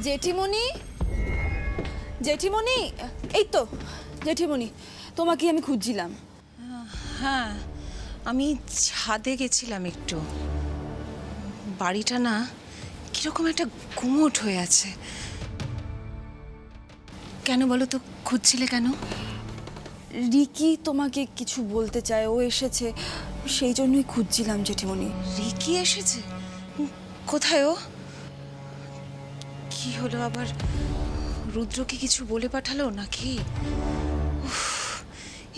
জেঠিমণি, জেঠিমণি, এই তো জেঠিমণি, তোমাকে আমি খুঁজছিলাম। হ্যাঁ, আমি ছাদে গেছিলাম একটু। বাড়িটা না কিরকম একটা গুমোট হয়ে আছে। কেন বলো তো, খুঁজছিলে কেন? রিকি তোমাকে কিছু বলতে চায়, ও এসেছে, সেই জন্যই খুঁজছিলাম জেঠিমণি। রিকি এসেছে? কোথায় ও? কি হলো আবার? রুদ্রকে কিছু বলে পাঠালো নাকি? উফ,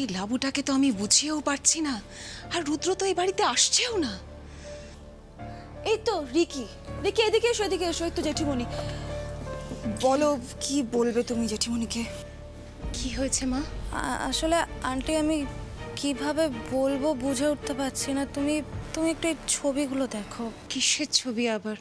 এই লাবুটাকে তো আমি বুঝিয়েও পারছি না, আর রুদ্র তো এই বাড়িতে আসছেও না। এই তো রিকি, রিকি এদিকে এসো, এদিকে এসো। এই তো জেঠিমণি, বলো কি বলবে তুমি জেঠিমণিকে? কি হয়েছে মা? আসলে আন্টি আমি কিভাবে বলবো বুঝে উঠতে পারছি না। তুমি তুমি একটু এই ছবিগুলো দেখো। কিসের ছবি আবার?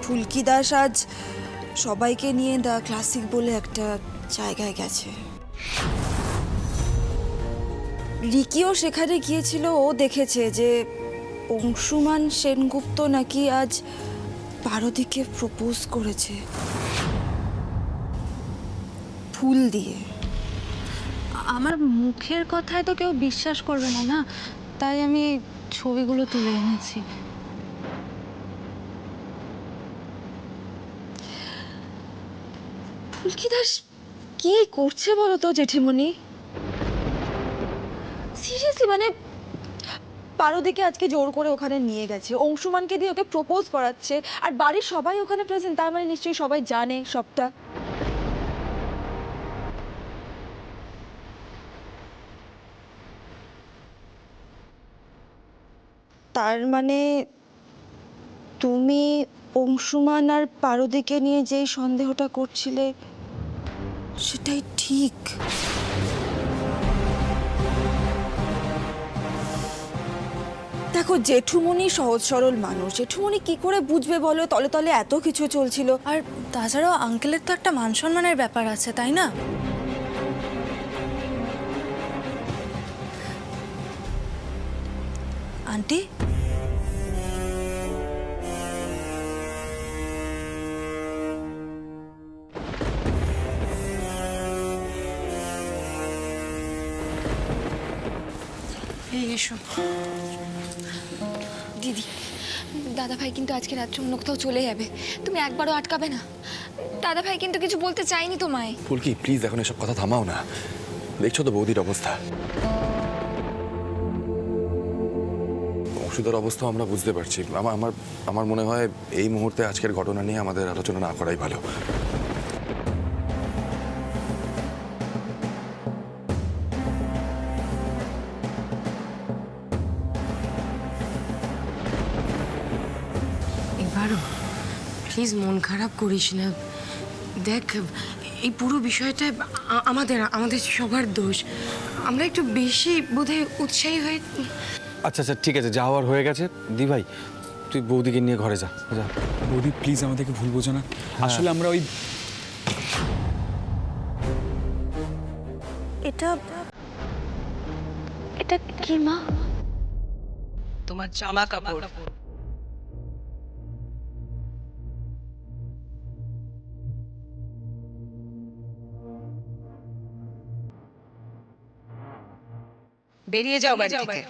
ফুলকি দাস আজ সবাইকে নিয়ে দ্য ক্লাসিক বলে একটা জায়গায় গেছে। রিকিও সেখানে গিয়েছিল, ও দেখেছে যে অংশুমান সেনগুপ্ত নাকি আজ পারদীকে প্রপোজ করেছে ফুল দিয়ে। আমার মুখের কথায় তো কেউ বিশ্বাস করবে না, না? তাই আমি এই ছবিগুলো তুলে এনেছি। ফুলকি দাস কি করছে বলো তো জেঠিমণি? সিরিয়াসলি, মানে পারদীকে আজকে জোর করে ওখানে নিয়ে গেছে, অংশুমানকে দিয়ে ওকে প্রপোজ করাচ্ছে, আর বাড়ির সবাই ওখানে প্রেজেন্ট, তার মানে নিশ্চয়ই সবাই জানে সবটা। তার মানে তুমি অংশুমান আর পারদীকে নিয়ে যেই সন্দেহটা করছিলে সেটাই ঠিক। দেখো জেঠুমনি সহজ সরল মানুষ, জেঠুমনি কি করে বুঝবে বলো তলে তলে এত কিছু চলছিল। আর তাছাড়াও আঙ্কেলের তো একটা মান সম্মানের ব্যাপার আছে, তাই না? আন্টি, এই এসো। দিদি, দাদাভাই কিন্তু আজকে রাত্রে অন্য কোথাও চলে যাবে, তুমি একবারও আটকাবে না? দাদাভাই কিন্তু কিছু বলতে চাইনি তোমায়। ফুলকি প্লিজ এখন এসব কথা থামাও না, দেখছো তো বৌদির অবস্থা, অংশুদার অবস্থা আমরা বুঝতে পারছি। আমার আমার মনে হয় এই মুহূর্তে আজকের ঘটনা নিয়ে আমাদের আলোচনা না করাই ভালো। এবারও প্লিজ মন খারাপ করিস না। দেখ, এই পুরো বিষয়টা আমাদের আমাদের সবার দোষ। আমরা একটু বেশি বোধহয় উৎসাহী হয়ে। আচ্ছা আচ্ছা ঠিক আছে, যা হওয়ার হয়ে গেছে। দি ভাই তুই বৌদিকে নিয়ে ঘরে যা যা। বৌদি প্লিজ আমাদেরকে ভুল বোঝো না, আসলে আমরা ওই এটা এটা কি মা? তোমার জামা কাপড়। বেরিয়ে যাও বাড়ি থেকে।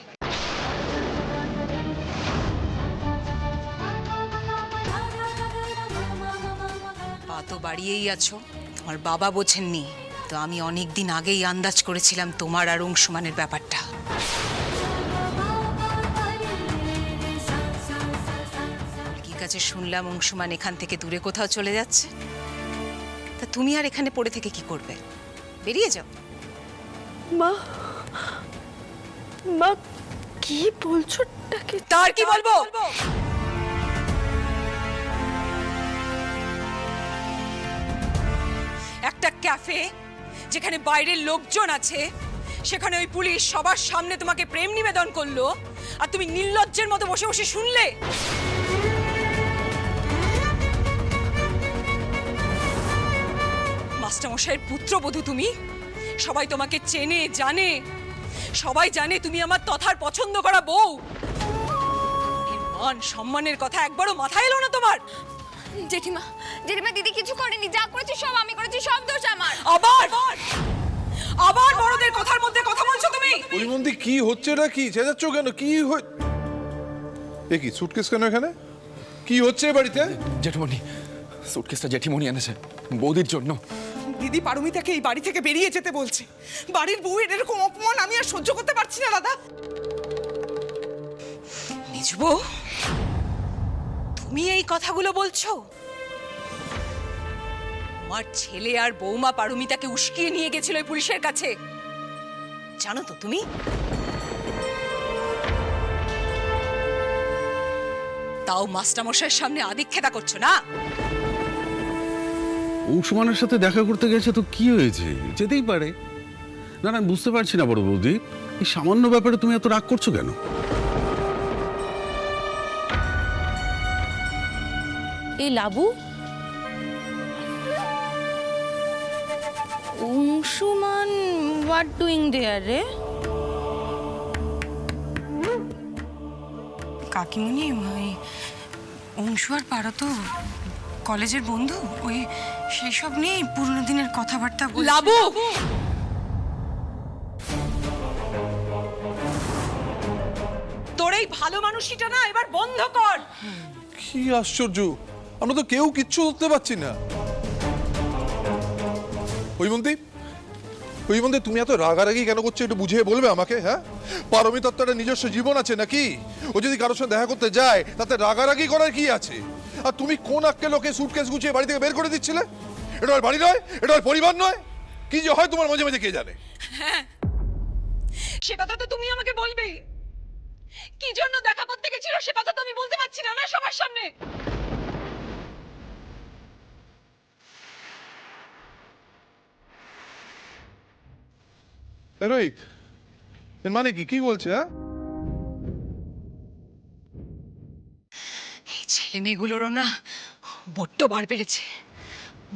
পা তো বাড়িয়েই আছো, তোমার বাবা বোঝেননি তো? আমি অনেক দিন আগেই আন্দাজ করেছিলাম তোমার আর অংশুমানের ব্যাপারটা। কি কাছে শুনলাম অংশুমান এখান থেকে দূরে কোথাও চলে যাচ্ছে, তা তুমি আর এখানে পড়ে থেকে কি করবে? বেরিয়ে যাও। মা, মা কি কি বলছো টাকে? তার কি বলবো? একটা ক্যাফে যেখানে বাইরের লোকজন আছে, সেখানে ওই পুলিশ সবার সামনে তোমাকে প্রেম নিবেদন করলো, আর তুমি নির্লজ্জের মতো বসে বসে শুনলে। মাস্টারমশাইয়ের পুত্রবধূ তুমি, সবাই তোমাকে চেনে জানে, সবাই জানে তুমি আমার তথার পছন্দ করা বউ। এর মান সম্মানের কথা একবারও মাথায় এলো না তোমার? জেঠিমা, জেঠিমা দিদি কিছু করেনি, যা করেছি সব আমি করেছি, সব দোষ আমার। আবার আবার বড়দের কথার মধ্যে কথা বলছো তুমি। পরিমন্দি কি হচ্ছে না, কি চেঁচাচ্ছ কেন, কি এ কি সুটকেস কেন এখানে, কি হচ্ছে এ বাড়িতে? জেঠুমণি, সুটকেসটা জেঠিমণি এনেছে বৌদির জন্য। দিদি পারমিতাকে এই বাড়ি থেকে বেরিয়ে যেতে বলছে। বাড়ির বউয়ের এরকম অপমান আমি আর সহ্য করতে পারছি না দাদা। নিজ বউ, তুমি এই কথাগুলো বলছো? আমার ছেলে আর বৌমা পারমিতাকে উস্কিয়ে নিয়ে গেছিল ওই পুলিশের কাছে, জানো তো তুমি? তাও মাস্টারমশাইয়ের সামনে আদিক্ষেতা করছো না? অংশুমানের সাথে দেখা করতে গেছে তো কি হয়েছে, যেতেই পারে। না না, আমি বুঝতে পারছি না বড় বৌদি, এই সামান্য ব্যাপারে তুমি এত রাগ করছো কেন? এই লাবু, অংশুমান হোয়াট ডুইং দেয়ার রে? কাকিমুনি, ওই অংশু আর পারো তো কলেজের বন্ধু, ওই সেই সব নিয়ে পুরনো দিনের কথাবার্তা বলছে। লাবু, তোর এই ভালো মানুষিটা না এবার বন্ধ কর। কি আশ্চর্য, আমরা তো কেউ কিচ্ছু ধরতে পারছি না। হৈমন্তী, তুমি এত রাগারাগি কেন করছো, একটু বুঝিয়ে বলবে আমাকে? হ্যাঁ, পারমিতার তো একটা নিজস্ব জীবন আছে নাকি? ও যদি কারোর সাথে দেখা করতে যায় তাতে রাগারাগি করার কি আছে? আর তুমি কোন আক্কে লোকে সুটকেস গুছিয়ে বাড়ি থেকে বের করে দিচ্ছিলে? এটা আর বাড়ি নয়, এটা আর পরিবার নয়, কি যে হয় তোমার মাঝে মাঝে কে জানে। হ্যাঁ, সে কথা তো তুমি আমাকে বলবে। কি জন্য দেখা করতে গেছিল সে কথা তো আমি বলতে পারছি না, না সবার সামনে। রোহিত, এর মানে কি, কি বলছে? হ্যাঁ, এই ছেলে মেয়েগুলোরও না বড্ড বার বেড়েছে,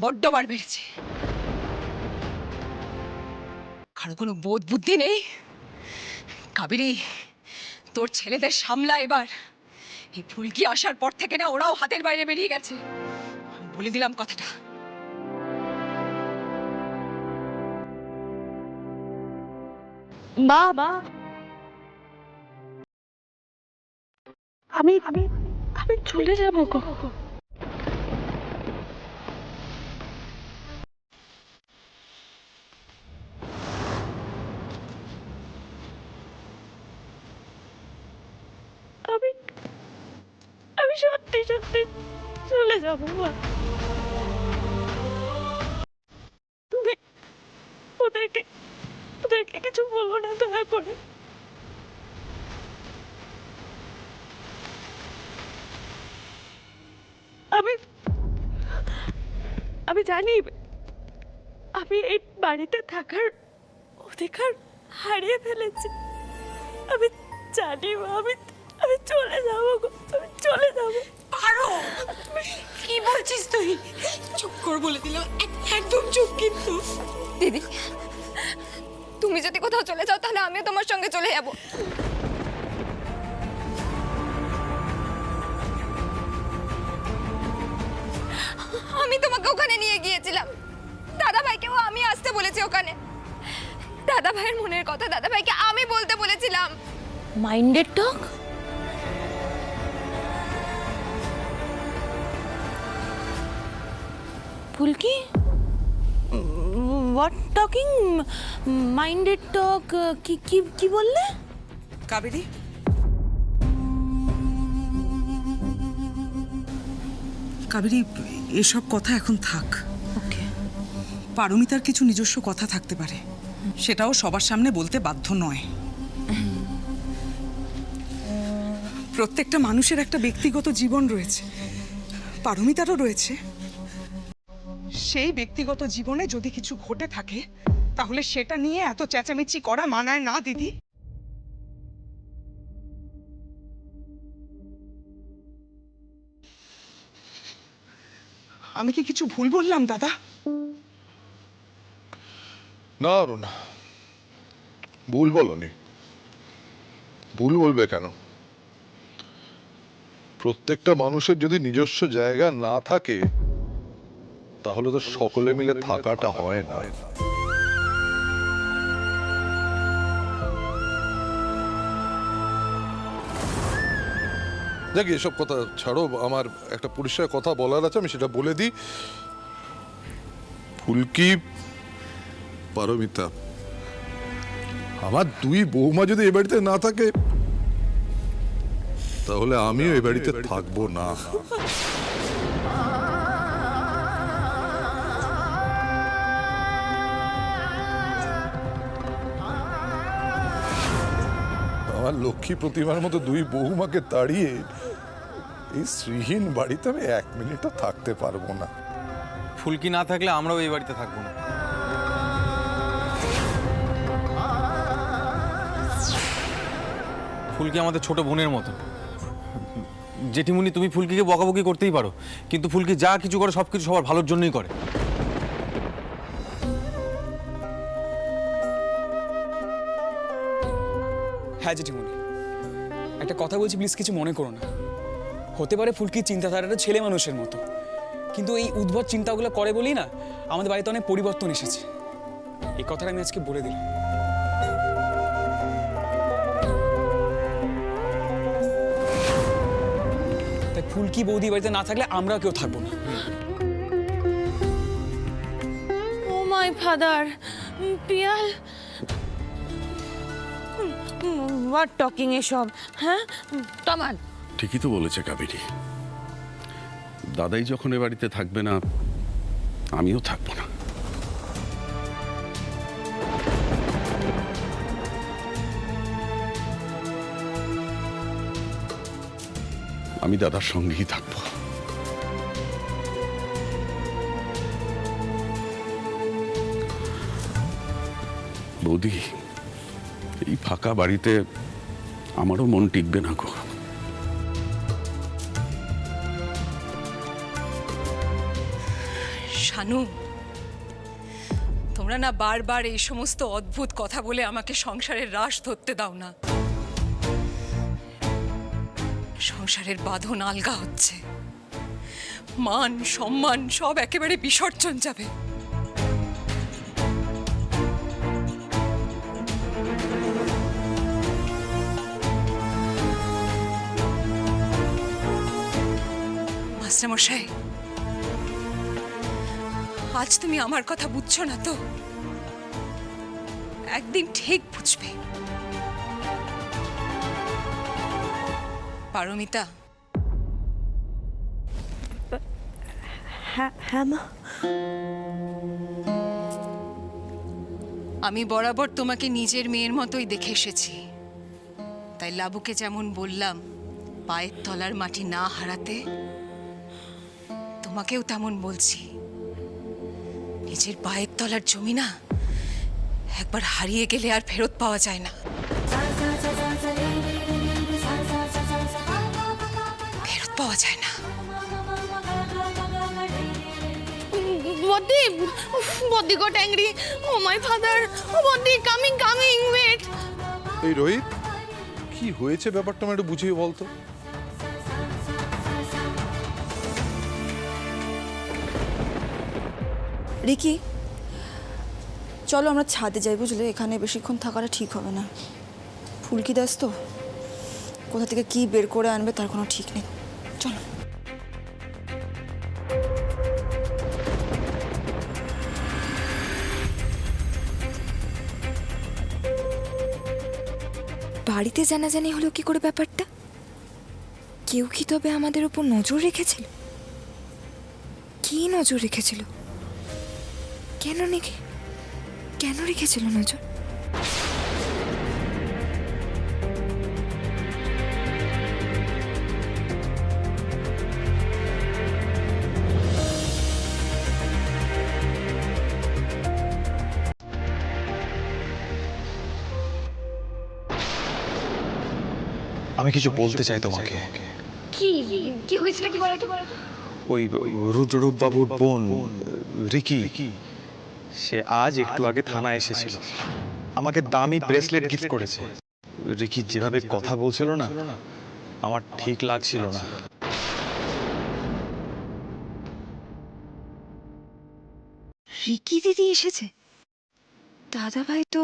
বড্ড বার বেড়েছে। কারো কোনো বোধ বুদ্ধি নেই। কাবেরী, তোর ছেলেদের সামলা এবার। এই ফুলকি আসার পর থেকে না ওরাও হাতের বাইরে বেরিয়ে গেছে, বলে দিলাম কথাটা। বাবা, আমি আমি আমি চলে যাবো গো। আমি আমি সত্যি সত্যি চলে যাবো। তুমি ওদেরকে ওদেরকে কিছু বলো না দয়া করে। আমি আমি জানি আমি এই বাড়িতে থাকার অধিকার হারিয়ে ফেলেছি। আমি জানি আমি আমি চলে যাবো গো, আমি চলে যাবো। পারো, কি বলছিস তুই? চুপ কর বলে দিলাম, একদম চুপ। কিন্তু দিদি, তুমি যদি কোথাও চলে যাও তাহলে আমিও তোমার সঙ্গে চলে যাব। আমি তোমাকে ওখানে নিয়ে গিয়েছিলাম, দাদা ভাইকেও আমি আসতে বলেছি ওখানে। দাদা ভাইয়ের মনের কথা দাদা ভাইকে আমি বলতে বলেছিলাম। Minded talk? Phulki, what talking? Minded talk? কি কি কি বললে? কাবেরী, কাবেরী, এসব কথা এখন থাক। ওকে। পারমিতার কিছু নিজস্ব কথা থাকতে পারে, সেটাও সবার সামনে বলতে বাধ্য নয়। প্রত্যেকটা মানুষের একটা ব্যক্তিগত জীবন রয়েছে, পারমিতারও রয়েছে। সেই ব্যক্তিগত জীবনে যদি কিছু ঘটে থাকে তাহলে সেটা নিয়ে এত চেঁচামেচি করা মানায় না দিদি। আমি কি কিছু ভুল বললাম দাদা? না অরুণা, ভুল বলনি। ভুল বলবে কেন? প্রত্যেকটা মানুষের যদি নিজস্ব জায়গা না থাকে তাহলে তো সকলে মিলে থাকাটা হয় না। দেখ, এসব কথা ছাড়ো, আমার একটা পরিষ্কার কথা বলার আছে, আমি সেটা বলে দিই। ফুলকি, পারমিতা, আমার দুই বৌমা যদি এ বাড়িতে না থাকে তাহলে আমিও এ বাড়িতে থাকবো না। আমার লক্ষ্মী প্রতিমার মতো দুই বৌমাকে তাড়িয়ে এই শ্রীহীন বাড়িতে আমি 1 মিনিটও থাকতে পারবো না। ফুলকি না থাকলে আমরাও এই বাড়িতে থাকবো না। ফুলকি আমাদের ছোট বোনের মতো। জেঠিমুনি, তুমি ফুলকিকে বকাবকি করতেই পারো, কিন্তু ফুলকি যা কিছু করে সব কিছু সবার ভালোর জন্যই করে। হ্যাঁ জেঠিমণি, একটা কথা বলছি, প্লিজ কিছু মনে করো না। হতে পারে ফুলকির চিন্তাধারাটা ছেলে মানুষের মতো, কিন্তু এই উদ্ভট চিন্তাগুলো করে বলেই না আমাদের বাড়িতে অনেক পরিবর্তন এসেছে। এই কথাটা আমি আজকে বলে দিলাম। তাই ফুলকি বৌদি বাড়িতে না থাকলে আমরাও কেউ থাকবো না। Oh my father, Piyal, what talking এসব? হ্যাঁ টমান, ঠিকই তো বলেছে কাবেরী। দাদাই যখন এ বাড়িতে থাকবে না, আমিও থাকবো না। আমি দাদার সঙ্গেই থাকবো। বৌদি, এই ফাঁকা বাড়িতে আমারও মন টিকবে না গো। শানু, তোমরা না বারবার এই সমস্ত অদ্ভুত কথা বলে আমাকে সংসারের রাশ ধরতে দাও না। সংসারের বাঁধন আলগা হচ্ছে, মান সম্মান সব একেবারে বিসর্জন যাবে। মাস্টারমশাই, আজ তুমি আমার কথা বুঝছো না তো? একদিন ঠিক বুঝবে। পারমিতা, হ্যাঁ মা। আমি বরাবর তোমাকে নিজের মেয়ের মতোই দেখে এসেছি, তাই লাবুকে যেমন বললাম পায়ের তলার মাটি না হারাতে, তোমাকেও তেমন বলছি। নিজের পায়ের তলার জমি না একবার হারিয়ে গেলে আর ফেরত পাওয়া যায় না, ফেরত পাওয়া যায় না। Buddy, buddy got angry. Oh my father, oh buddy, coming coming, wait. এই রোহিত, কি হয়েছে ব্যাপারটা আমি একটু বুঝিয়ে বলতো। রিকি, চলো আমরা ছাদে যাই, বুঝলে? এখানে বেশিক্ষণ থাকাটা ঠিক হবে না। ফুলকি দাস তো কোথা থেকে কি বের করে আনবে তার কোনো ঠিক নেই। চলো। বাড়িতে জানাজানি হলো কি করে ব্যাপারটা? কেউ কি তবে আমাদের উপর নজর রেখেছিল? কি নজর রেখেছিল? কেন রেখেছিল নজর? আমি কিছু বলতে চাই তোমাকে। কি কি হয়েছিল কি বলো তো? ওই রুদ্ররূপ বাবুর বোন রিকি, সে আজ একটু আগে থানায় এসেছিল, আমাকে দামি ব্রেসলেট গিফট করেছে। রিকি যেভাবে কথা বলছিল না, আমার ঠিক লাগছিল না। রিকি দিদি এসেছে? দাদা ভাই তো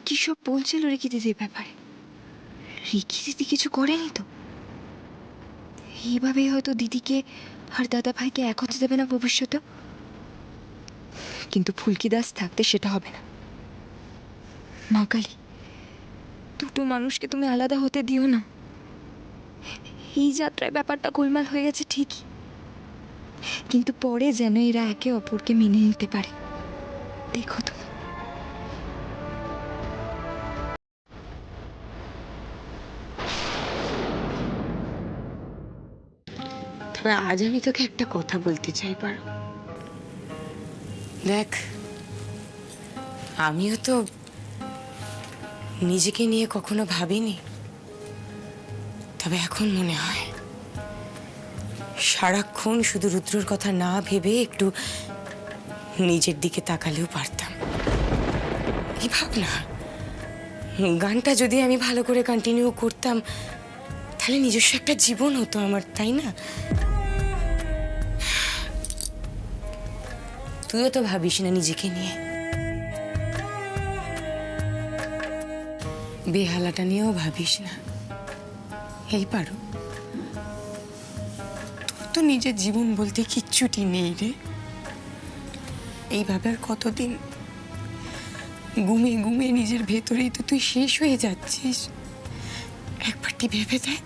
কি সব বলছিল রিকি দিদির ব্যাপারে। রিকি দিদি কিছু করেনি তো? এইভাবেই হয়তো দিদিকে আর দাদা ভাইকে এক হতে দেবে না ভবিষ্যতে। কিন্তু ফুলকি দাস থাকতে সেটা হবে না। মা কালী, দুটো মানুষকে তুমি আলাদা হতে দিও না। এই যাত্রায় ব্যাপারটা গোলমাল হয়ে গেছে ঠিকই, কিন্তু পরে যেন এরা একে অপরকে মেনে নিতে পারে। দেখো তুমি। তবে আজ আমি তোকে একটা কথা বলতে চাই পারো। দেখ, আমিও তো নিজেকে নিয়ে কখনো ভাবিনি, তবে এখন মনে হয় সারাক্ষণ শুধু রুদ্রর কথা না ভেবে একটু নিজের দিকে তাকালেও পারতাম। কি ভাবনা, গানটা যদি আমি ভালো করে কন্টিনিউ করতাম তাহলে নিজস্ব একটা জীবন হতো আমার, তাই না? তুইও তো ভাবিস না নিজেকে নিয়ে, বেহালাটা নিয়েও ভাবিস না। এই পারো, তোর তো নিজের জীবন বলতে কিচ্ছুটি নেই রে। এইভাবে আর কতদিন ঘুমিয়ে ঘুমিয়ে নিজের ভেতরেই তো তুই শেষ হয়ে যাচ্ছিস। একবারটি ভেবে দেখ,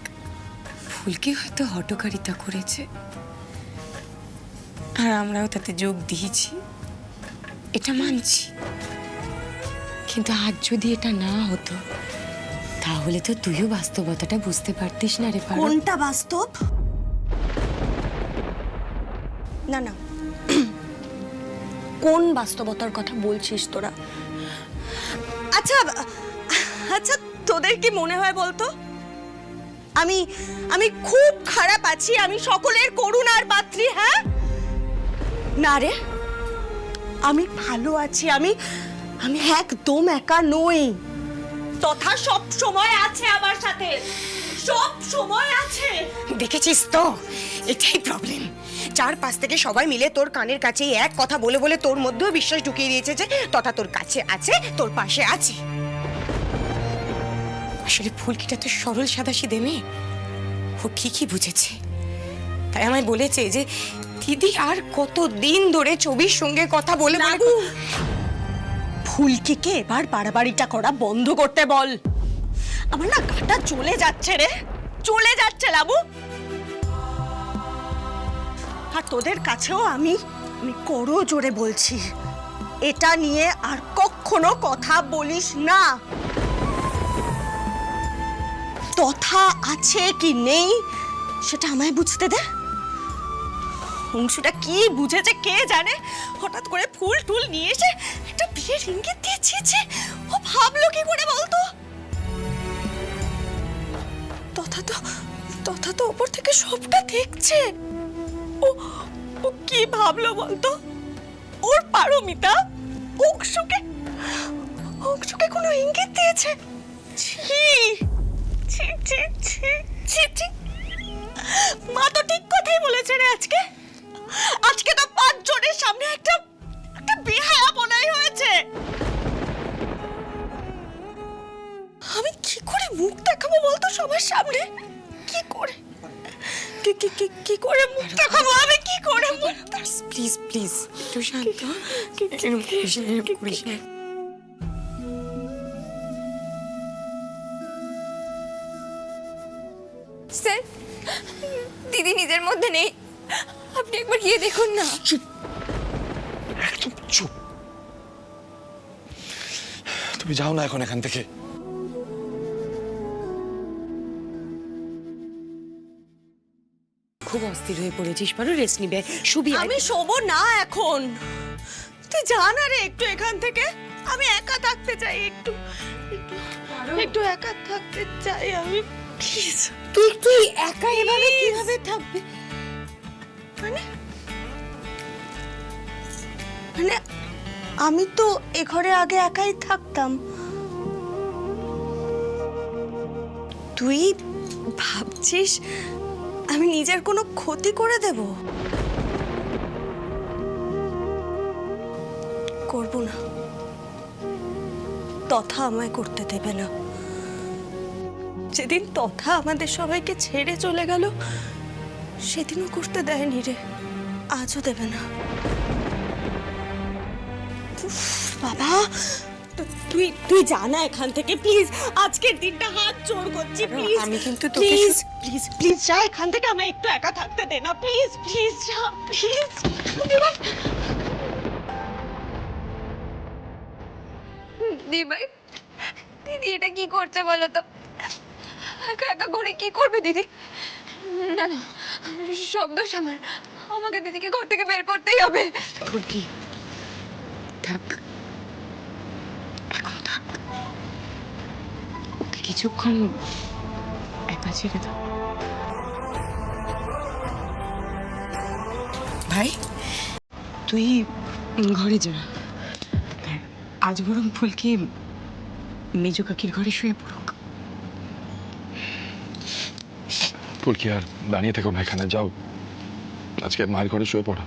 ফুলকি হয়তো হঠকারিতা করেছে আর আমরাও তাতে যোগ দিয়েছি, এটা মানছি। কিন্তু আজ যদি এটা না হতো তাহলে তো তুইও বাস্তবতাটা বুঝতে পারতিস না রে পারো। কোনটা বাস্তব? না না, কোন বাস্তবতার কথা বলছিস তোরা? আচ্ছা আচ্ছা, তোদের কি মনে হয় বলতো আমি আমি খুব খারাপ আছি, আমি সকলের করুণার পাত্রী? হ্যাঁ না রে, আমি ভালো আছি, আমি আমি একদম একা নই। তথা সব সময় আছে আমার সাথে, সব সময় আছে। দেখেছিস তো, এটাই প্রবলেম। চারপাশ থেকে সবাই মিলে তোর কানের কাছে এক কথা বলে বলে তোর মধ্যেও বিশ্বাস ঢুকিয়ে দিয়েছে যে তথা তোর কাছে আছে, তোর পাশে আছে। আসলে ফুলকিটা তো সরল সাদাসিধে মেয়ে, ও ঠিকই বুঝেছে। তাই আমায় বলেছে যে দিদি আর কতদিন ধরে ছবির সঙ্গে কথা বলে বলে। ফুলকিকে এবার বাড়াবাড়িটা করা বন্ধ করতে বল। আমার না গাটা চলে যাচ্ছে রে, চলে যাচ্ছে লাবু। আর তোদের কাছেও আমি করো জোরে বলছি, এটা নিয়ে আর কখনো কথা বলিস না। তথা আছে কি নেই সেটা আমায় বুঝতে দে। অংশুটা কি বুঝেছে কে জানে, হঠাৎ করে ফুল টুল নিয়ে এসে একটা বিয়ের ইঙ্গিত দিয়েছে। ও ভাবলো কি করে বলতো? তথা তো উপর থেকে সবটা দেখছে। ও ও কি ভাবলো বলতো? ওর পারমিতা অংশুকে কোনো ইঙ্গিত দিয়েছে? ছি ছি ছি ছি ছি ছি। মা তো ঠিক কথাই বলেছে রে। আজকে তো 5 জনের সামনে একটা বেহায়াপনাই হয়েছে। আমি কি করে মুখ দেখাবো বলতো সবার সামনে? কি করে মুখ দেখাবো? আমি কি করে মুখ? প্লিজ প্লিজ একটু শান্ত, এরকম করিস না, এরকম করিস না। স্যার, দিদি নিজের মধ্যে নেই, আপনি একবার গিয়ে দেখুন না। একদম চুপ। তুমি যাও না এখন এখান থেকে। খুব অস্থির হয়ে পড়েছিস পারো, রেস্ট নিবে। শুবি? আমি শোবো না এখন, তুই জানা রে একটু এখান থেকে। আমি একা থাকতে চাই, একটু একা থাকতে চাই আমি। প্লিজ তুই একা এভাবে কিভাবে থাকবে? মানে মানে আমি তো এ ঘরে আগে একাই থাকতাম। তুই ভাবছিস আমি নিজের কোনো ক্ষতি করে দেব? করব না, তথা আমায় করতে দেবে না। যেদিন তথা আমাদের সবাইকে ছেড়ে চলে গেল সেদিনও করতে দেয়নি রে, আজও দেবে না। উফ, বাবা তুই জানা এখান থেকে প্লিজ। আজকের দিনটা হাত জোড় করছি প্লিজ। আমি কিন্তু প্লিজ প্লিজ প্লিজ যা এখান থেকে, আমায় একটু একা থাকতে দে না প্লিজ প্লিজ যা প্লিজ। দিদি দিদি এটা কি করছে বলো তো? একা একা ঘরে কি করবে দিদি? না না, সব দোষ আমার। আমাকে দিদিকে ঘর থেকে বের করতেই হবে। ফুলকি থাক, এখন থাক, ওকে কিছুক্ষণ একা ছেড়ে দাও। ভাই তুই ঘরে যা, আজ বরং ফুলকি মেজো কাকির ঘরে শুয়ে পড়ুক। ফুলকি আর দাঁড়িয়ে থেকো না, এখানে যাও, আজকে মায়ের ঘরে শুয়ে পড়ো।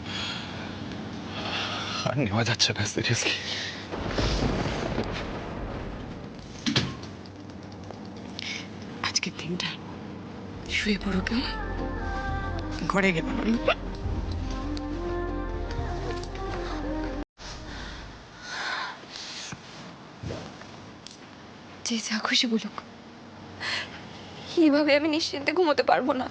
আর নেওয়া যাচ্ছে না সিরিয়াসলি। আজকের দিনটা শুয়ে পড়ো, কেমন? ঘরে গেল যে যা খুশি বলুক, এইভাবে আমি নিশ্চিন্তে ঘুমোতে পারবো না।